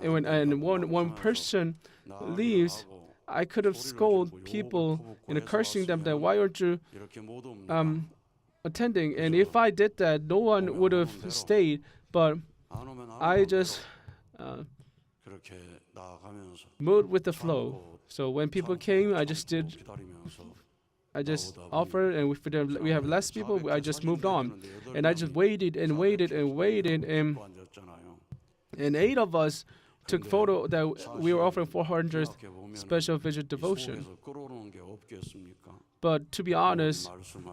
and one person leaves, I could have scolded people and cursing them that why aren't you attending? And if I did that, no one would have stayed. But I just moved with the flow. So when people came, I just offered, and if we have less people, I just moved on. And I just waited and waited and waited, and 8 of us took photo that we were offering 400th special visit devotion. But to be honest,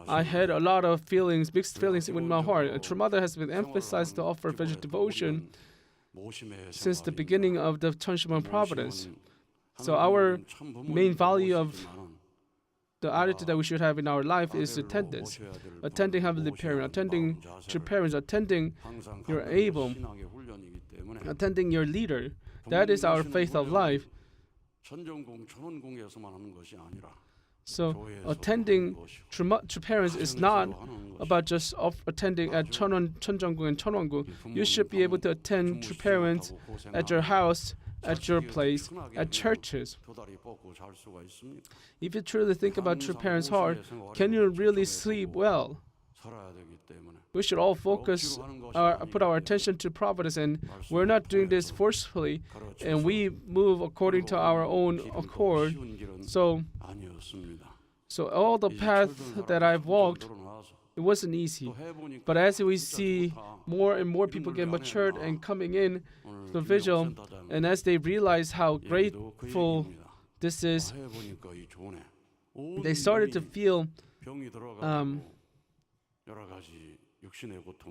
I had a lot of mixed feelings in my heart. A true mother has been emphasized to offer visit devotion since the beginning of the Cheonshim Providence. So our main value of the attitude that we should have in our life is attendance, attending Heavenly Parent, attending to parents, attending your able, attending your leader. That is our faith of life. So attending to parents is not about just attending at Cheonjonggung and Cheonwanggung. You should be able to attend to parents at your house, at your place, at churches. If you truly think about true parents' heart, can you really sleep well? We should all put our attention to providence, and we're not doing this forcefully, and we move according to our own accord. So all the path that I've walked, it wasn't easy. But as we see more and more people get matured and coming in to the vigil, and as they realize how grateful this is, they started to feel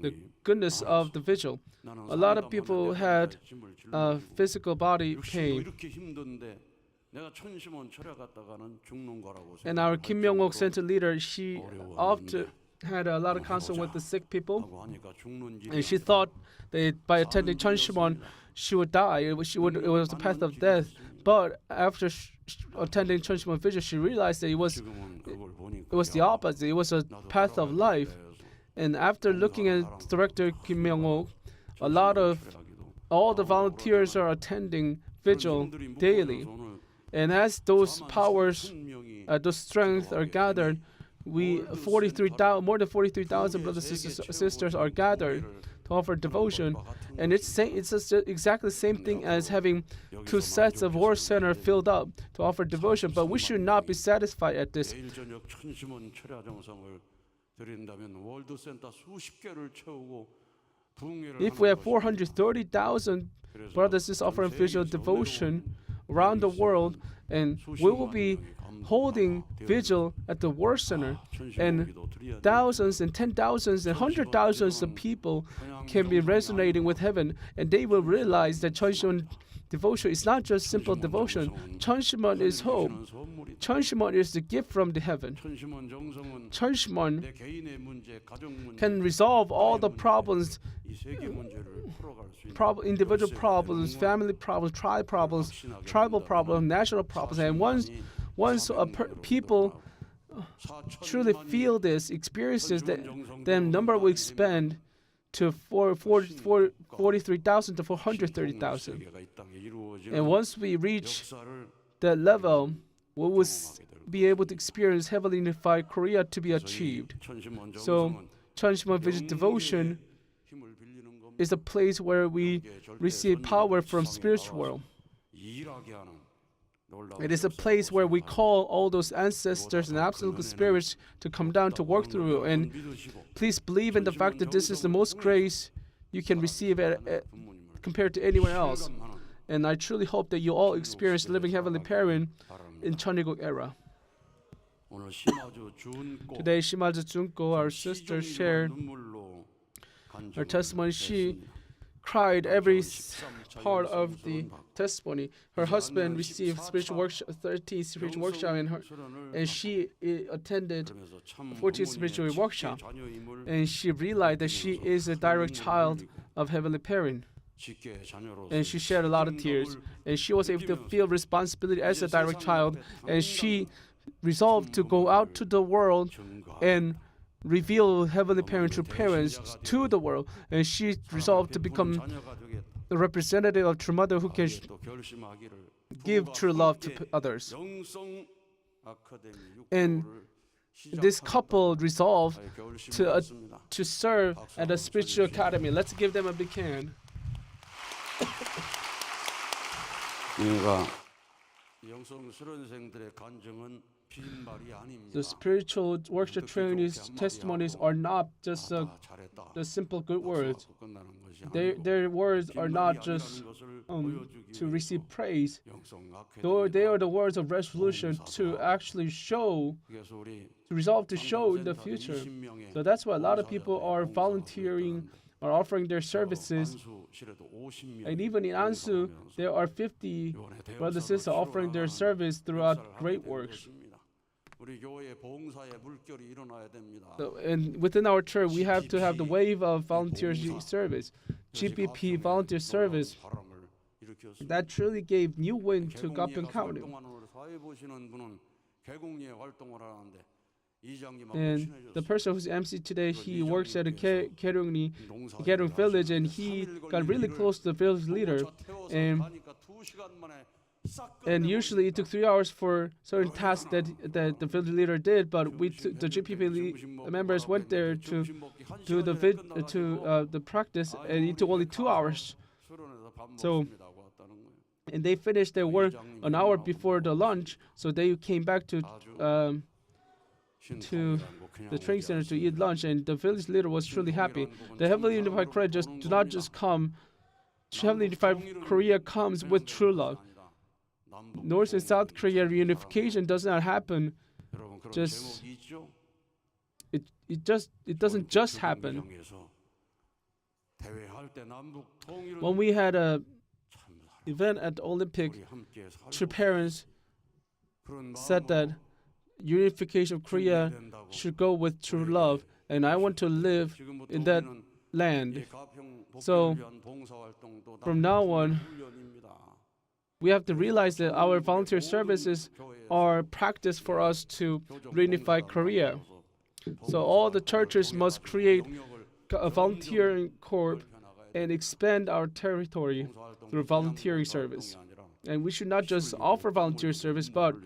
the goodness of the vigil. A lot of people had physical body pain. And our Kim Myung-wook center leader, she often had a lot of concern with the sick people, and she thought that by attending Cheonshim, she would die. It was the path of death. But after attending Cheonshim vigil, she realized that it was the opposite. It was a path of life. And after looking at Director Kim Myung-wook, all the volunteers are attending vigil daily. And as those powers, those strengths are gathered, more than 43,000 brothers and sisters are gathered to offer devotion. And it's exactly the same thing as having 2 sets of war center filled up to offer devotion. But we should not be satisfied at this. If we have 430,000 brothers is offering vigil devotion around the world, and we will be holding vigil at the war center, and thousands and 10,000s and 100,000s of people can be resonating with heaven, and they will realize that Cheonshim devotion is not just simple devotion. Cheonshim is hope. Cheonshim is the gift from the heaven. Cheonshim can resolve all the problems, individual problems, family problems, tribe problems, tribal problems, national problems. And once people truly feel this, experiences that, then number will expand to 43,000 to 430,000. And once we reach that level, we will be able to experience heavenly unified Korea to be achieved. So, Cheonshim Visit Devotion is a place where we receive power from spiritual world. It is a place where we call all those ancestors and absolute spirits to come down to work through. And please believe in the fact that this is the most grace you can receive compared to anywhere else. And I truly hope that you all experience living Heavenly Parent in Cheonilguk era. Today, Shimazu Junko, our sister, shared her testimony. She cried every part of the testimony. Her husband received spiritual workshop, 13 spiritual workshop, and she attended 14 spiritual workshop. And she realized that she is a direct child of Heavenly Parent. And she shed a lot of tears. And she was able to feel responsibility as a direct child. And she resolved to go out to the world and reveal Heavenly Parent to parents to the world. And she resolved to become a representative of true mother who can give true love to others. And this couple resolved to serve at a spiritual academy. Let's give them a big hand. The spiritual worship trainees' testimonies are not just the simple good words. Their words are not just to receive praise. They are the words of resolution to actually show, to resolve to show in the future. So that's why a lot of people are volunteering, are offering their services. And even in Ansu, there are 50 brothers and sisters offering their service throughout great works. So, and within our church, we have to have the wave of volunteer service, GPP volunteer service, that truly gave new wind to Gapyeong County. And the person who's MC today, he works at a Kaerung village, and he got really close to the village leader. And usually it took 3 hours for certain tasks that the village leader did, but the GPP members went there to do the practice, and it took only 2 hours. So, and they finished their work an hour before the lunch, so they came back to the training center to eat lunch, and the village leader was truly happy. The Heavenly Unified Korea do not just come. Heavenly Unified Korea comes with true love. North and South Korea reunification does not happen. It doesn't just happen. When we had a event at the Olympic, two parents said that unification of Korea should go with true love, and I want to live in that land. So from now on, we have to realize that our volunteer services are practice for us to reunify Korea. So all the churches must create a volunteering corps and expand our territory through volunteering service. And we should not just offer volunteer service, but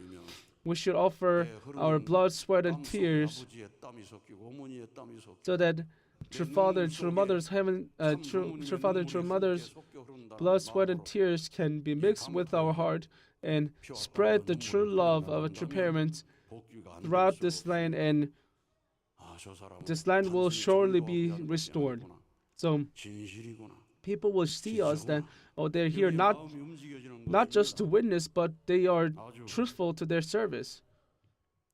we should offer our blood, sweat, and tears, so that true father and true mother's blood, sweat, and tears can be mixed with our heart and spread the true love of our true parents throughout this land, and this land will surely be restored. So people will see us that, oh, they're here not just to witness, but they are truthful to their service.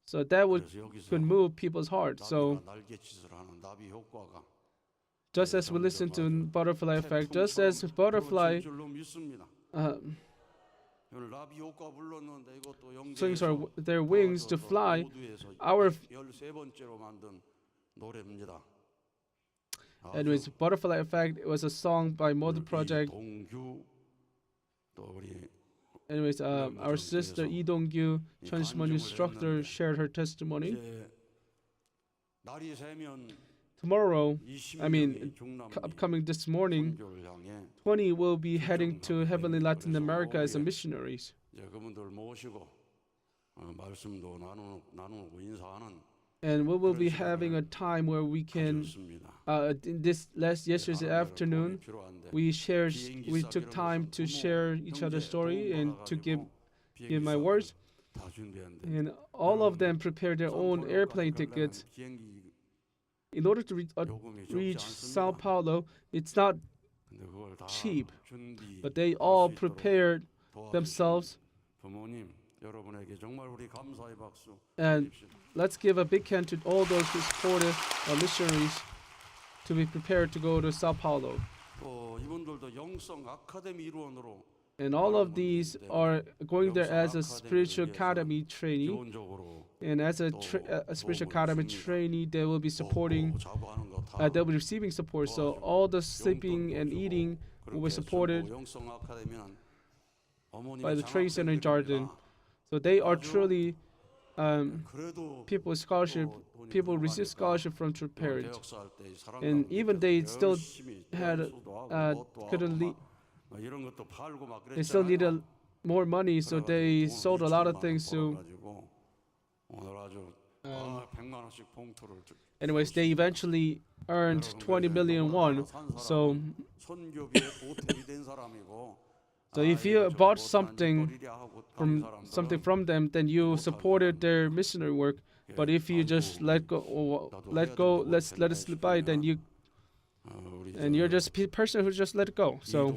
So that could move people's hearts. So just as we listen to butterfly effect, just as butterfly swings their wings to fly, anyways, Butterfly Effect was a song by Mode Project. Anyways, our sister Lee Dong-gyu, Cheonshim instructor, shared her testimony. Tomorrow, upcoming this morning, 20 will be heading to Heavenly Latin America as missionaries. And we will be having a time where we can, yesterday afternoon, we took time to share each other's story and to give my words. And all of them prepared their own airplane tickets. In order to reach Sao Paulo, it's not cheap, but they all prepared themselves. And let's give a big hand to all those who supported our missionaries to be prepared to go to Sao Paulo. And all of these are going there as a spiritual academy trainee. And as a spiritual academy trainee, they will be supporting, they'll be receiving support. So all the sleeping and eating will be supported by the training center in Jordan. So they are truly people receive scholarship from true parents. And even they still They still needed more money, so they sold a lot of things to. Anyways, they eventually earned 20 million won. So if you bought something from them, then you supported their missionary work. But if you just let it slip by, then you're just a person who just let it go. So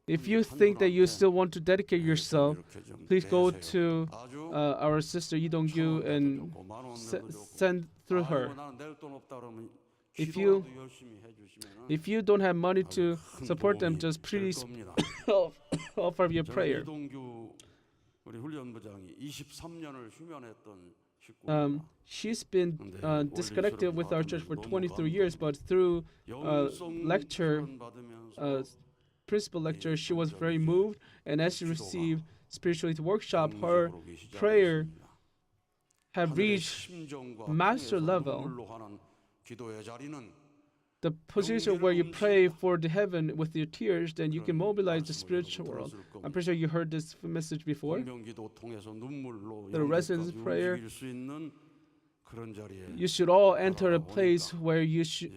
if you think that you still want to dedicate yourself, please go to our sister Lee Dong-gyu and send through her. If you don't have money to support them, just please offer your prayer. She's been disconnected with our church for 23 years, but through principal lecture, she was very moved, and as she received spirituality workshop, her prayer had reached master level. The position where you pray for the heaven with your tears, then you can mobilize the spiritual world. I'm pretty sure you heard this message before. The residence prayer. You should all enter a place where you should.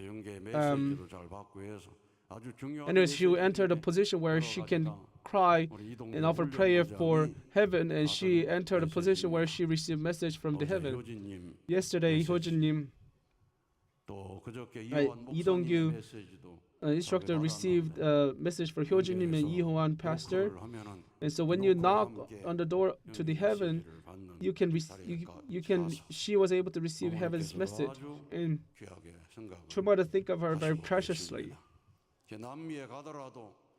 Anyways, she will enter the position where she can cry and offer prayer for heaven, and she entered a position where she received message from the heaven. Yesterday, Hyojin-님, Lee Dong-gyu instructor received a message for Hyojin-nim and Lee Ho-an pastor. And so when you knock on the door to the heaven, she was able to receive heaven's message. And try to think of her very preciously.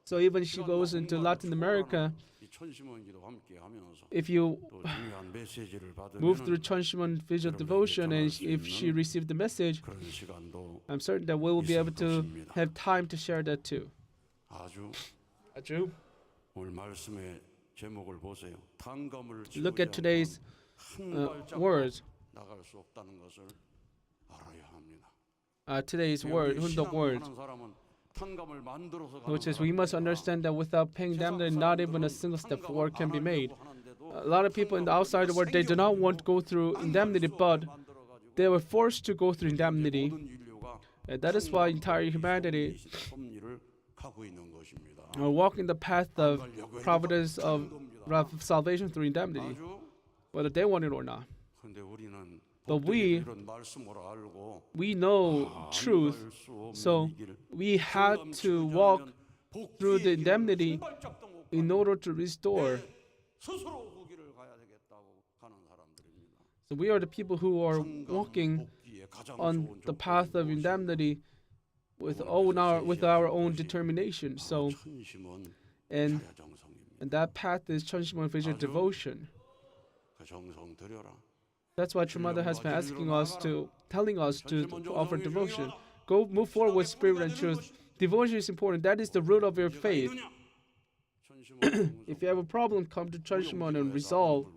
So even she goes into Latin America, if you move through Cheonshim visual devotion, and if she received the message, I'm certain that we will be able to have time to share that too. Look at today's words. Today's word, Hundok word, which is we must understand that without paying indemnity, not even a single step forward can be made. A lot of people in the outside world, they do not want to go through indemnity, but they were forced to go through indemnity. And that is why entire humanity are walking the path of providence of salvation through indemnity, whether they want it or not. But we know truth, so we had to walk through the indemnity in order to restore. So we are the people who are walking on the path of indemnity with our own determination. So, and that path is Cheonshim visual devotion. That's why True Mother has been telling us to offer devotion. Go move forward with spirit and truth. Devotion is important. That is the root of your faith. If you have a problem, come to Cheonshim and resolve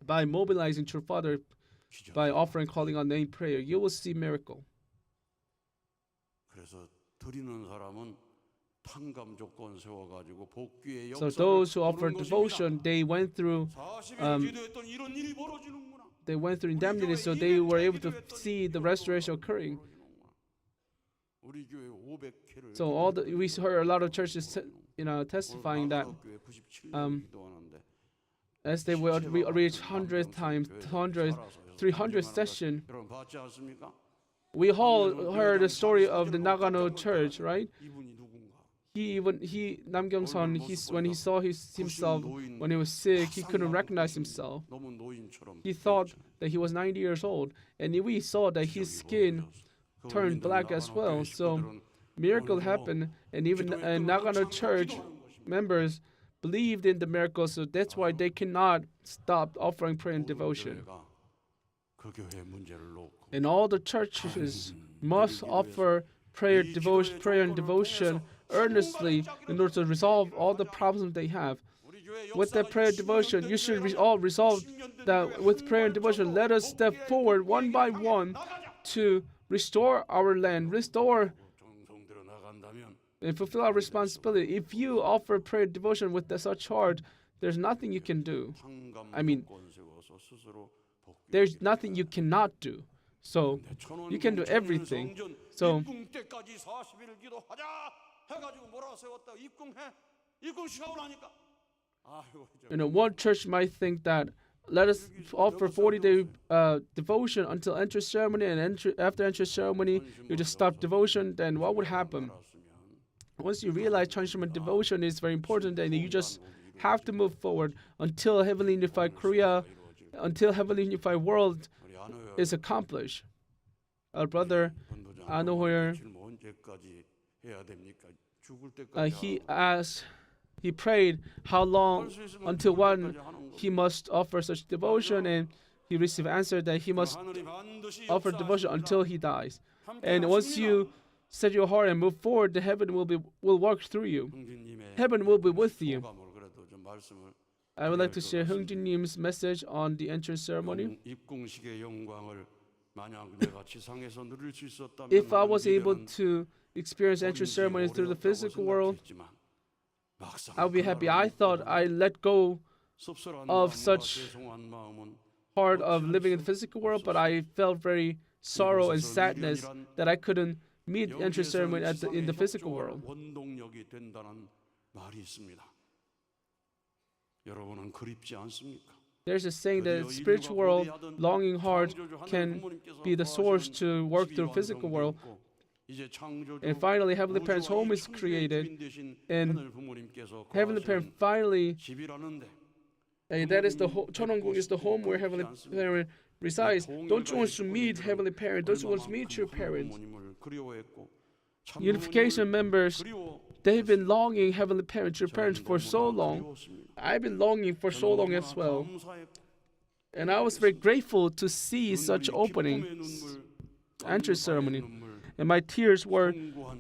by mobilizing True Father, by offering, calling on name prayer. You will see miracle. So those who offer devotion, they went through indemnity, so they were able to see the restoration occurring. So we heard a lot of churches, testifying that as they will reach 100 times, 300 session. We all heard the story of the Nagano church, right? Nam Kyung-son, when he saw himself when he was sick, he couldn't recognize himself. He thought that he was 90 years old, and we saw that his skin turned black as well. So miracle happened, and even Nagano church members believed in the miracle, so that's why they cannot stop offering prayer and devotion. And all the churches must offer prayer and devotion earnestly in order to resolve all the problems they have. With that prayer and devotion, you should all resolve that with prayer and devotion, let us step forward one by one to restore our land, restore and fulfill our responsibility. If you offer prayer and devotion with such heart, there's nothing you can do. I mean, there's nothing you cannot do. So you can do everything. So one church might think that let us offer 40-day devotion until entrance ceremony, and after entrance ceremony, you just stop devotion. Then what would happen? Once you realize Cheonshim devotion is very important, then you just have to move forward until Heavenly Unified Korea, until Heavenly Unified World is accomplished. Our brother Anohoyer, he prayed how long, until when he must offer such devotion, and he received answer that he must offer devotion until he dies. And once you set your heart and move forward, the heaven will work through you. Heaven will be with you. I would like to share Hungji-nim's message on the entrance ceremony. If I was able to experience entrance ceremony through the physical world, I would be happy. I thought I let go of such part of living in the physical world, but I felt very sorrow and sadness that I couldn't meet entrance ceremony in the physical world. There's a saying that spiritual world, longing heart, can be the source to work through physical world. And finally, Heavenly Parent's home is created, and Heavenly Parent finally, and that is Cheonwon is the home where Heavenly Parent resides. Don't you want to meet Heavenly Parent? Don't you want to meet your parents? Unification members, they've been longing Heavenly Parent, your parents, for so long. I've been longing for so long as well. And I was very grateful to see such opening entrance ceremony. And my tears were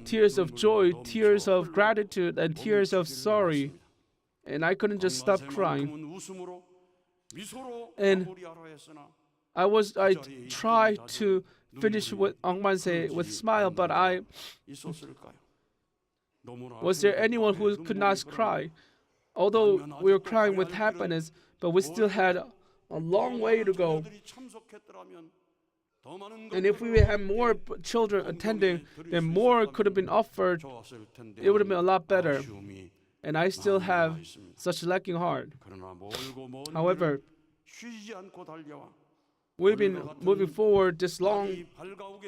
tears of joy, tears of gratitude, and tears of sorry. And I couldn't just stop crying. And I tried to finish with Angmanse with smile, but was there anyone who could not cry? Although we were crying with happiness, but we still had a long way to go. And if we had more children attending, then more could have been offered. It would have been a lot better. And I still have such a lacking heart. However, we've been moving forward this long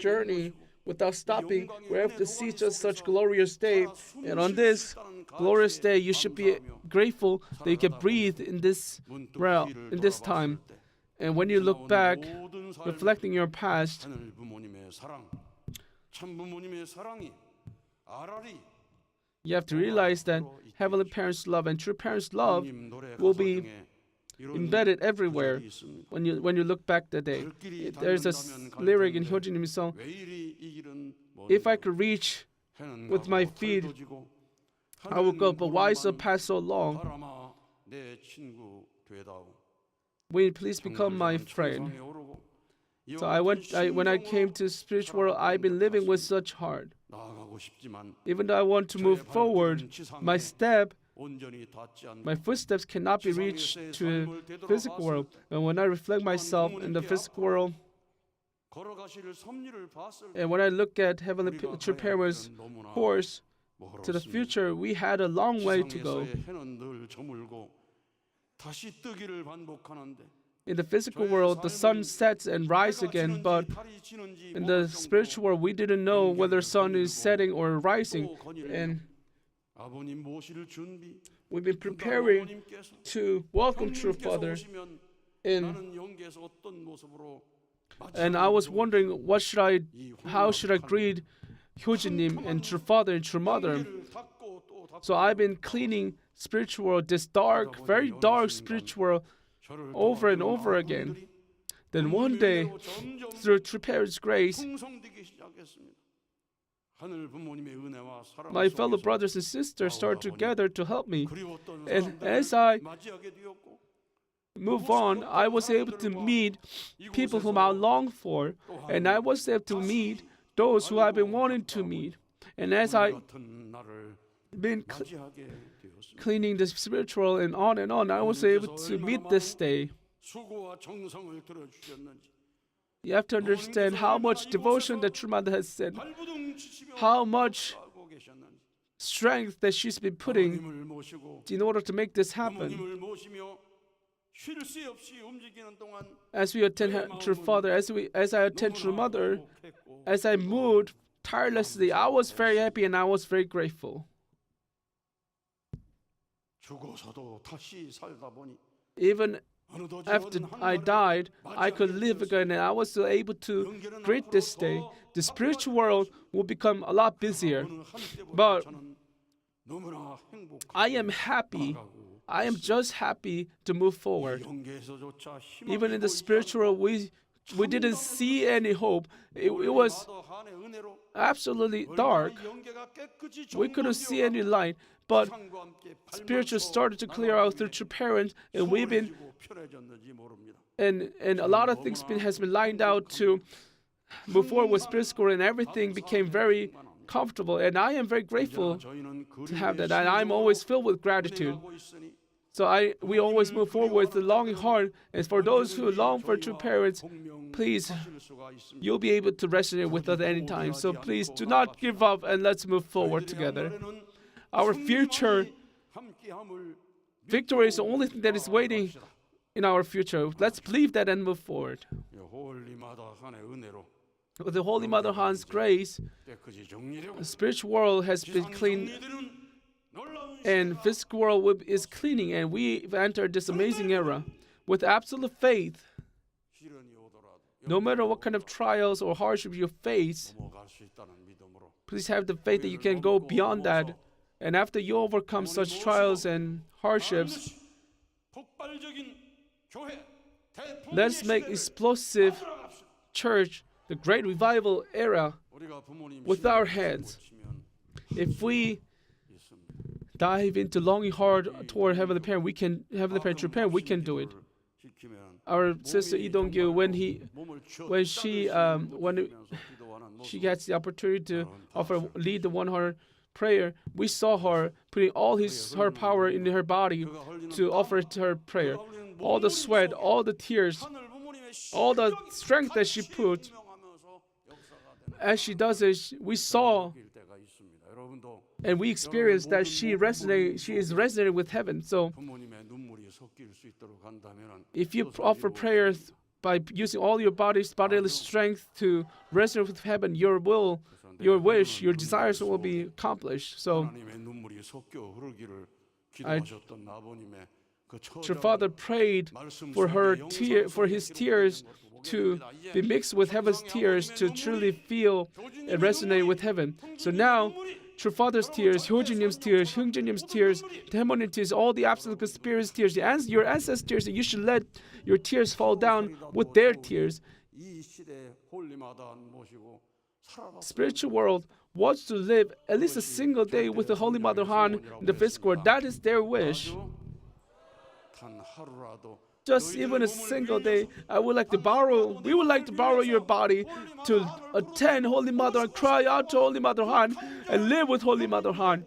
journey without stopping. We're able to see just such glorious day. And on this glorious day, you should be grateful that you can breathe in this realm, in this time. And when you look back, reflecting your past, you have to realize that Heavenly Parents' love and true parents' love will be embedded everywhere when you look back that day. There's a lyric in Hyoji-nim's song, if I could reach with my feet, I would go, but why so pass so long? Will you please become my friend? So when I came to spiritual world, I've been living with such heart. Even though I want to move forward, my footsteps cannot be reached to the physical world. And when I reflect myself in the physical world, and when I look at Heavenly True Parents' course to the future, we had a long way to go. In the physical world, the sun sets and rises again, but in the spiritual world, we didn't know whether the sun is setting or rising. And we've been preparing to welcome True Father. And I was wondering, how should I greet Hyoji-nim and True Father and True Mother? So I've been cleaning spiritual world, this dark, very dark spiritual world, over and over again. Then one day, through True Parents' grace, my fellow brothers and sisters started together to help me. And as I move on, I was able to meet people whom I long for, and I was able to meet those who I've been wanting to meet. And as I been cleaning the spiritual and on, I was able to meet this day. You have to understand how much devotion that true mother has said, how much strength that she's been putting in order to make this happen. As we attend True Father, as I attend True Mother, as I moved tirelessly, I was very happy and I was very grateful. Even after I died, I could live again, and I was still able to greet this day. The spiritual world will become a lot busier, but I am happy. I am just happy to move forward. Even in the spiritual world, we didn't see any hope. It was absolutely dark. We couldn't see any light. But spiritual started to clear out through true parents, and we've been, and a lot of things has been lined out to move forward with spiritual, and everything became very comfortable. And I am very grateful to have that. And I'm always filled with gratitude. So we always move forward with a longing heart. And for those who long for true parents, please, you'll be able to resonate with us anytime. So please do not give up, and let's move forward together. Our future victory is the only thing that is waiting in our future. Let's believe that and move forward. With the Holy Mother Han's grace, the spiritual world has been cleaned, and physical world is cleaning, and we've entered this amazing era with absolute faith. No matter what kind of trials or hardships you face, please have the faith that you can go beyond that. And after you overcome such trials and hardships, let's make explosive church, the great revival era, with our hands. If we dive into longing hard toward Heavenly Parent, True Parent, we can do it. Our sister Lee Dong-gyu, when she gets the opportunity to lead the 100 prayer, we saw her putting all her power in her body to offer it to her prayer. All the sweat, all the tears, all the strength that she put, as she does it, we saw and we experienced that she is resonating with heaven. So if you offer prayers by using all your bodily strength to resonate with heaven, your wish, your desires will be accomplished. So, True Father prayed for his tears to be mixed with heaven's tears to truly feel and resonate with heaven. So now, True Father's tears, Hyojinim's tears, Hyungjinim's tears, Daemon's tears, all the absolute good spirit's tears, your ancestors' tears, you should let your tears fall down with their tears. Spiritual world wants to live at least a single day with the Holy Mother Han in the physical world. That is their wish. Just even a single day, we would like to borrow your body to attend Holy Mother and cry out to Holy Mother Han and live with Holy Mother Han.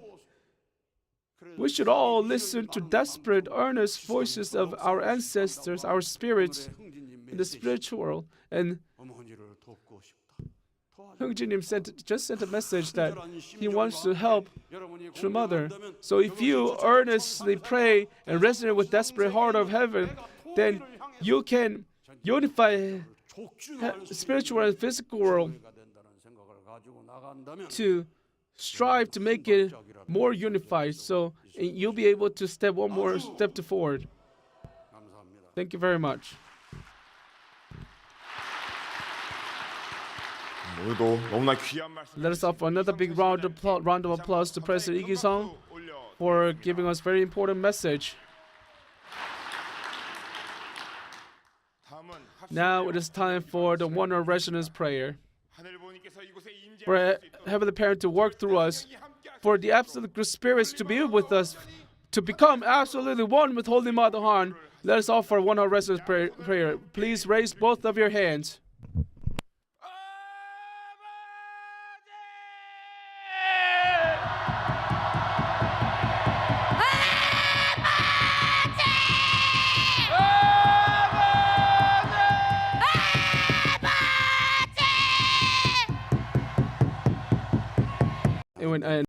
We should all listen to desperate, earnest voices of our ancestors, our spirits in the spiritual world. And Hyungjinim just sent a message that he wants to help True Mother. So if you earnestly pray and resonate with desperate heart of heaven, then you can unify spiritual and physical world to strive to make it more unified. So you'll be able to step one more step forward. Thank you very much. Let us offer another big round of applause to President Lee Gi-sung for giving us very important message. Now it is time for the one-hour resonance prayer. For Heavenly Parent to work through us, for the absolute good spirits to be with us, to become absolutely one with Holy Mother Han. Let us offer one-hour resonance prayer. Please raise both of your hands. when